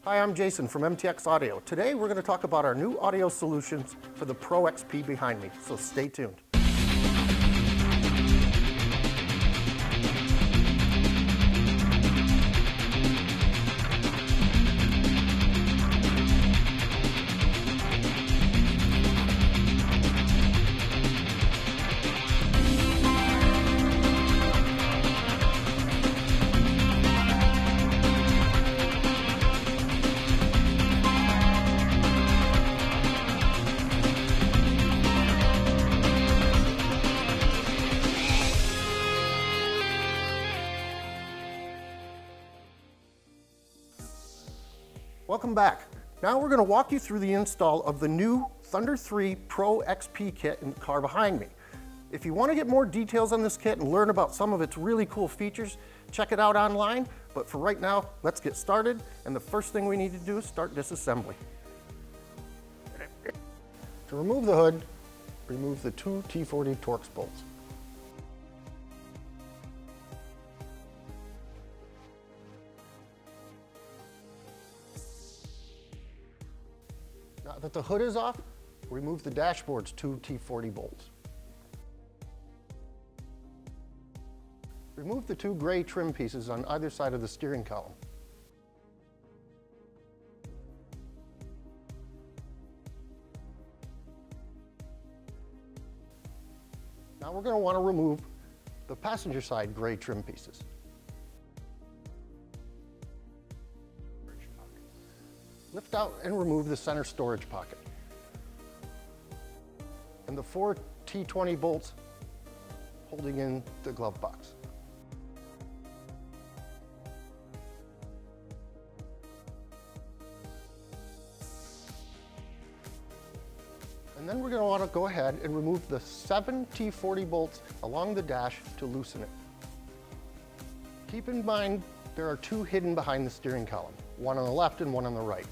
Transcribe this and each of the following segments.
Hi, I'm Jason from MTX Audio. Today we're going to talk about our new audio solutions for the Pro XP behind me, so stay tuned. Welcome back. Now we're going to walk you through the install of the new Thunder 3 Pro XP kit in the car behind me. If you want to get more details on this kit and learn about some of its really cool features, check it out online. But for right now, let's get started. And the first thing we need to do is start disassembly. To remove the hood, remove the two T40 Torx bolts. Now that the hood is off, remove the dashboard's two T40 bolts. Remove the two gray trim pieces on either side of the steering column. Now we're going to want to remove the passenger side gray trim pieces. Lift out and remove the center storage pocket. And the four T20 bolts holding in the glove box. And then we're going to want to go ahead and remove the 7 T40 bolts along the dash to loosen it. Keep in mind there are two hidden behind the steering column, one on the left and one on the right.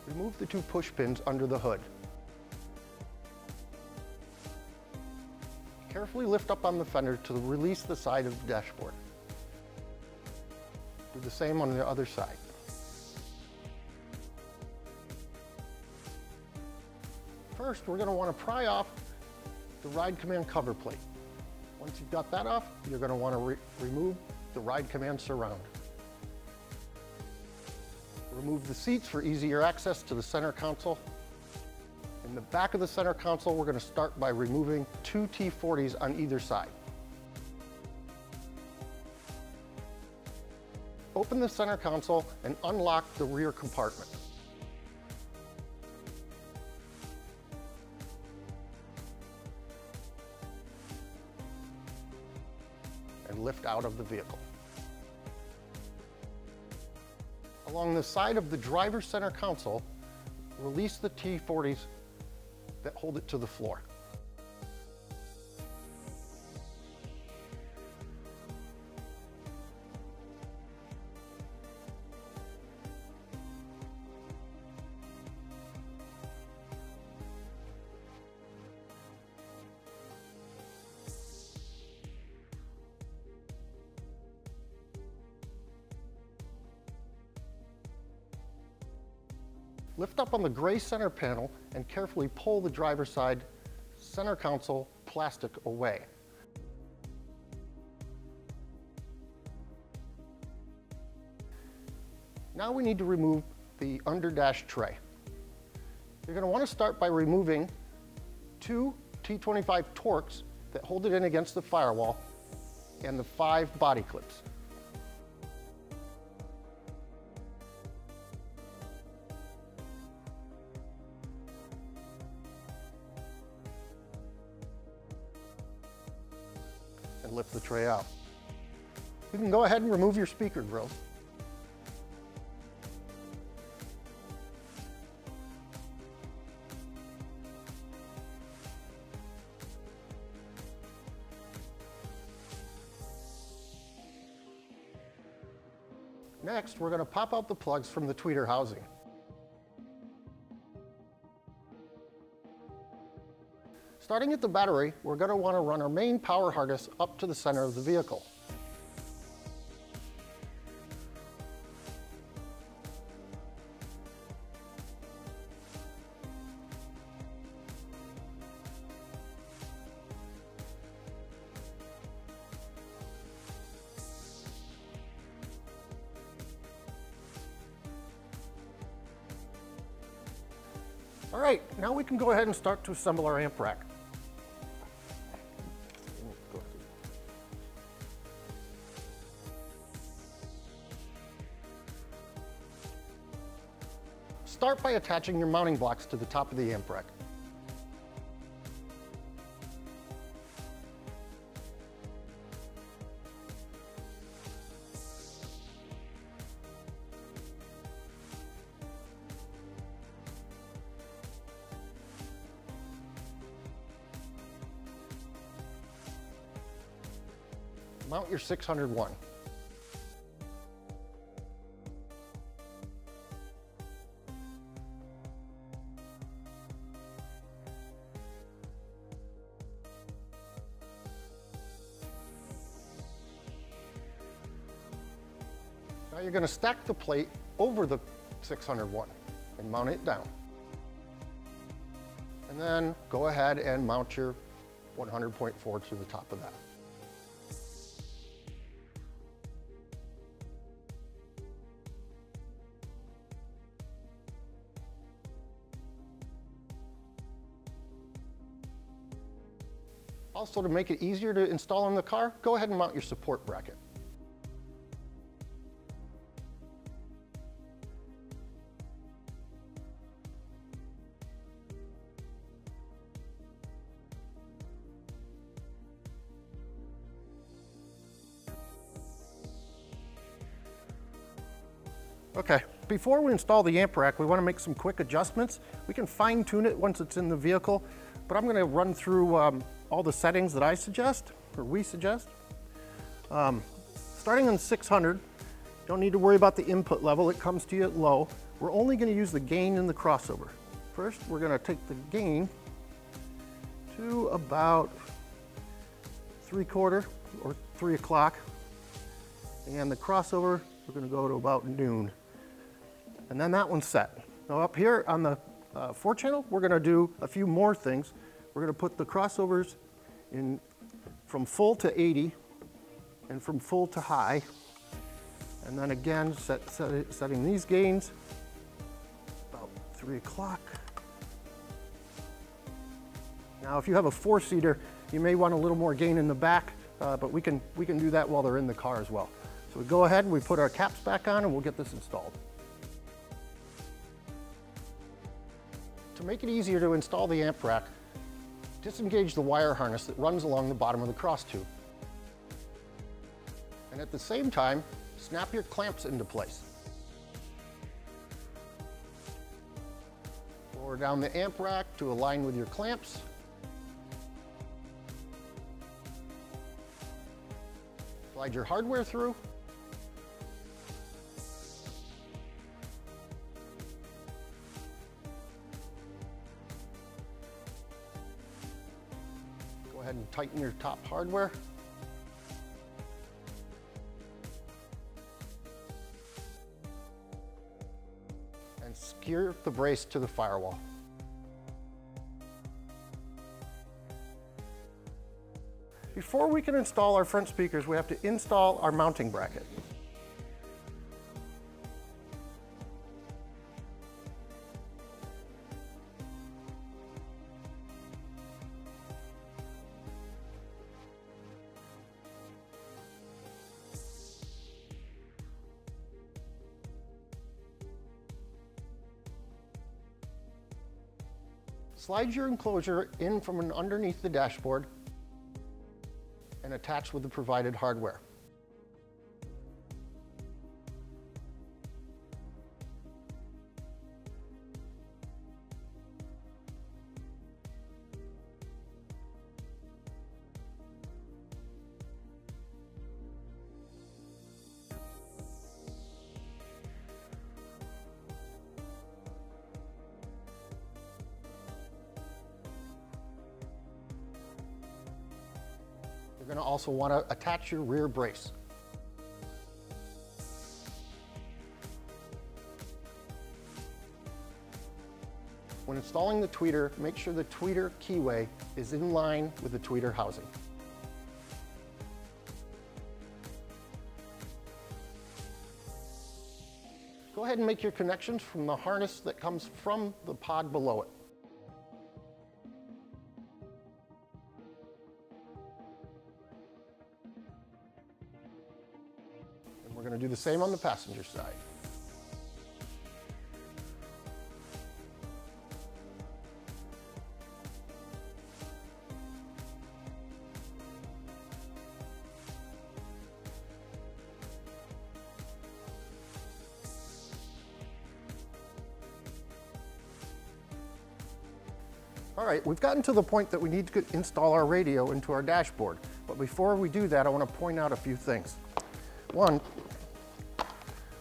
Remove the two push pins under the hood. Carefully lift up on the fender to release the side of the dashboard. Do the same on the other side. First, we're going to want to pry off the ride command cover plate. Once you've got that off, you're going to want to remove the ride command surround. Remove the seats for easier access to the center console. In the back of the center console, we're going to start by removing two T40s on either side. Open the center console and unlock the rear compartment. And lift out of the vehicle. Along the side of the driver's center console, release the T40s that hold it to the floor. Lift up on the gray center panel and carefully pull the driver's side center console plastic away. Now we need to remove the under-dash tray. You're going to want to start by removing two T25 Torx that hold it in against the firewall and the 5 body clips. And lift the tray out. You can go ahead and remove your speaker grills. Next, we're going to pop out the plugs from the tweeter housing. Starting at the battery, we're going to want to run our main power harness up to the center of the vehicle. All right, now we can go ahead and start to assemble our amp rack. Start by attaching your mounting blocks to the top of the amp rack. Mount your 601. Now you're going to stack the plate over the 601 and mount it down. And then go ahead and mount your 100.4 to the top of that. Also, to make it easier to install in the car, go ahead and mount your support bracket. Okay, before we install the amp rack, we want to make some quick adjustments. We can fine tune it once it's in the vehicle, but I'm going to run through all the settings that I suggest, or we suggest. Starting on 600, don't need to worry about the input level. It comes to you at low. We're only going to use the gain in the crossover. First, we're going to take the gain to about 3/4 or 3 o'clock, and the crossover, we're going to go to about noon. And then that one's set. Now up here on the 4-channel, we're going to do a few more things. We're going to put the crossovers in from full to 80 and from full to high. And then again, setting these gains about 3 o'clock. Now if you have a 4-seater, you may want a little more gain in the back, but we can do that while they're in the car as well. So we go ahead and we put our caps back on and we'll get this installed. To make it easier to install the amp rack, disengage the wire harness that runs along the bottom of the cross tube. And at the same time, snap your clamps into place. Lower down the amp rack to align with your clamps. Slide your hardware through. Go ahead and tighten your top hardware. And secure the brace to the firewall. Before we can install our front speakers, we have to install our mounting bracket. Slide your enclosure in from underneath the dashboard and attach with the provided hardware. You're going to also want to attach your rear brace. When installing the tweeter, make sure the tweeter keyway is in line with the tweeter housing. Go ahead and make your connections from the harness that comes from the pod below it. And we're going to do the same on the passenger side. All right, we've gotten to the point that we need to install our radio into our dashboard. But before we do that, I want to point out a few things. One,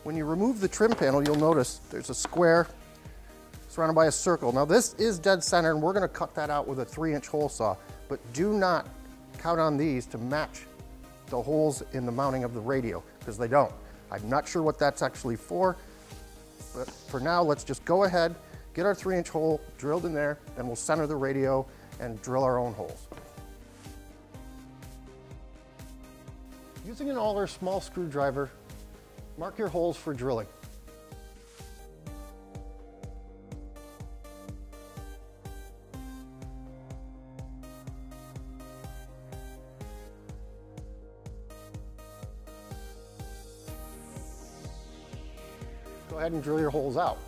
when you remove the trim panel, you'll notice there's a square surrounded by a circle. Now this is dead center, and we're going to cut that out with a 3-inch hole saw, but do not count on these to match the holes in the mounting of the radio, because they don't. I'm not sure what that's actually for, but for now, let's just go ahead, get our 3-inch hole drilled in there, then we'll center the radio and drill our own holes. Using an Aller small screwdriver, mark your holes for drilling. Go ahead and drill your holes out.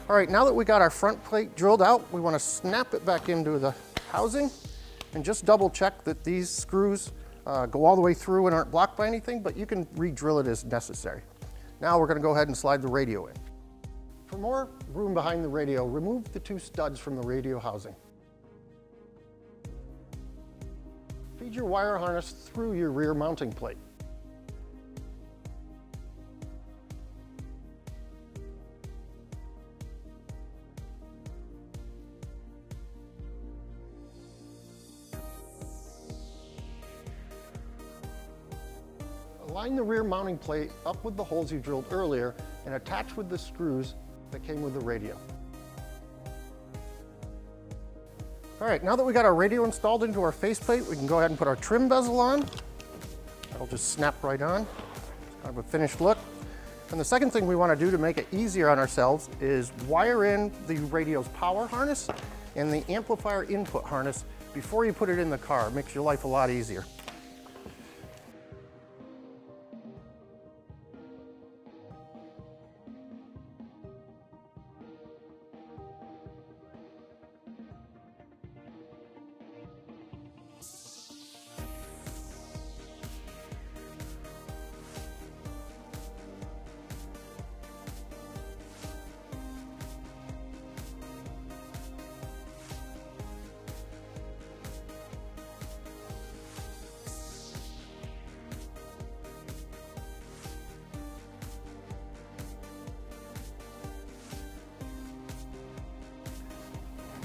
All right, now that we got our front plate drilled out, we want to snap it back into the housing and just double check that these screws go all the way through and aren't blocked by anything, but you can re-drill it as necessary. Now we're going to go ahead and slide the radio in. For more room behind the radio, remove the 2 studs from the radio housing. Feed your wire harness through your rear mounting plate. Line the rear mounting plate up with the holes you drilled earlier and attach with the screws that came with the radio. All right, now that we got our radio installed into our faceplate, we can go ahead and put our trim bezel on. That'll just snap right on. It's kind of a finished look. And the second thing we want to do to make it easier on ourselves is wire in the radio's power harness and the amplifier input harness before you put it in the car. It makes your life a lot easier.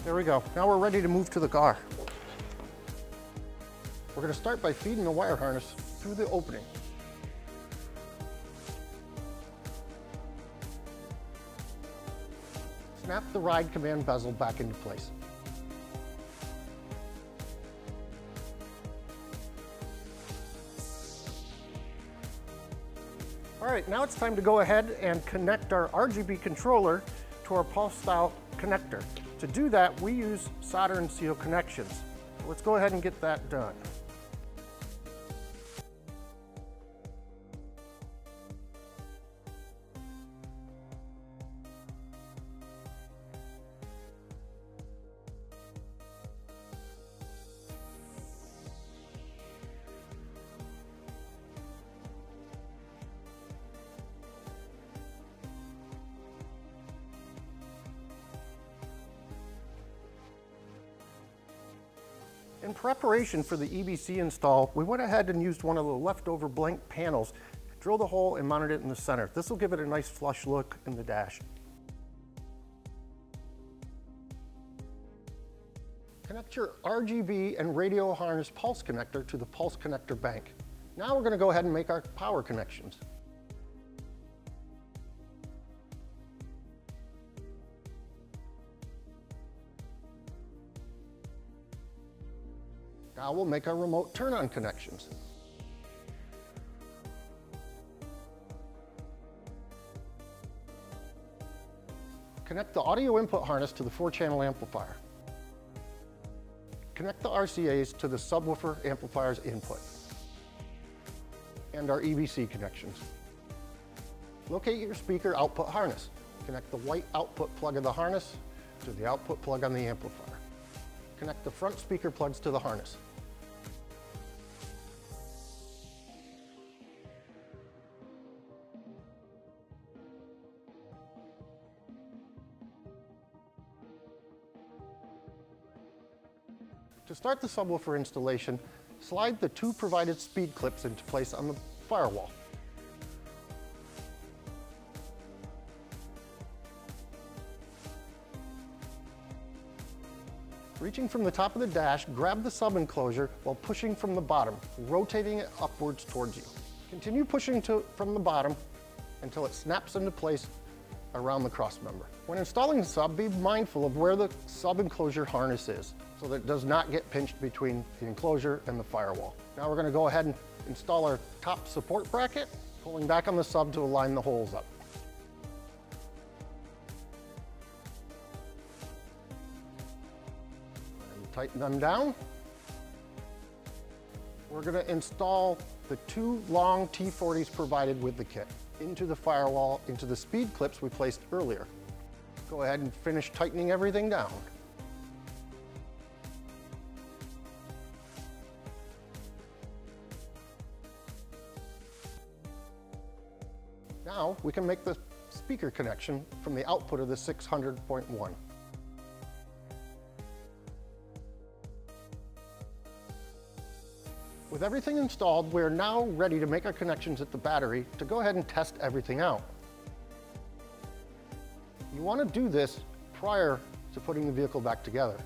There we go. Now we're ready to move to the car. We're going to start by feeding the wire harness through the opening. Snap the ride command bezel back into place. All right, now it's time to go ahead and connect our RGB controller to our pulse style connector. To do that, we use solder and seal connections. Let's go ahead and get that done. In preparation for the EBC install, we went ahead and used one of the leftover blank panels, drilled a hole and mounted it in the center. This will give it a nice flush look in the dash. Connect your RGB and radio harness pulse connector to the pulse connector bank. Now we're going to go ahead and make our power connections. Now we'll make our remote turn-on connections. Connect the audio input harness to the 4-channel amplifier. Connect the RCAs to the subwoofer amplifier's input and our EVC connections. Locate your speaker output harness. Connect the white output plug of the harness to the output plug on the amplifier. Connect the front speaker plugs to the harness. To start the subwoofer installation, slide the 2 provided speed clips into place on the firewall. Reaching from the top of the dash, grab the sub-enclosure while pushing from the bottom, rotating it upwards towards you. Continue pushing from the bottom until it snaps into place around the crossmember. When installing the sub, be mindful of where the sub-enclosure harness is so that it does not get pinched between the enclosure and the firewall. Now we're going to go ahead and install our top support bracket, pulling back on the sub to align the holes up. And tighten them down. We're going to install the 2 long T40s provided with the kit into the firewall, into the speed clips we placed earlier. Go ahead and finish tightening everything down. Now we can make the speaker connection from the output of the 600.1. With everything installed, we're now ready to make our connections at the battery to go ahead and test everything out. You want to do this prior to putting the vehicle back together.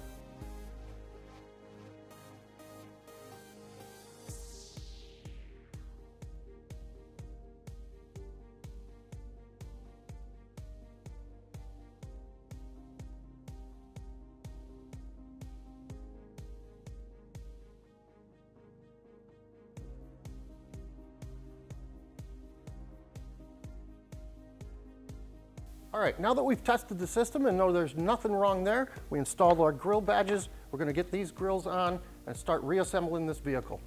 All right, now that we've tested the system and know there's nothing wrong there, we installed our grill badges. We're going to get these grills on and start reassembling this vehicle.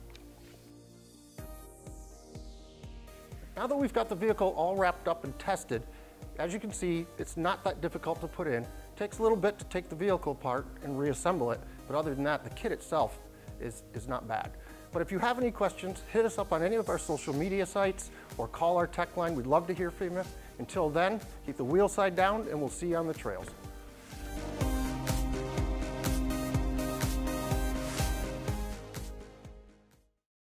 Now that we've got the vehicle all wrapped up and tested, as you can see, it's not that difficult to put in. It takes a little bit to take the vehicle apart and reassemble it, but other than that, the kit itself is not bad. But if you have any questions, hit us up on any of our social media sites or call our tech line. We'd love to hear from you. Until then, keep the wheel side down and we'll see you on the trails.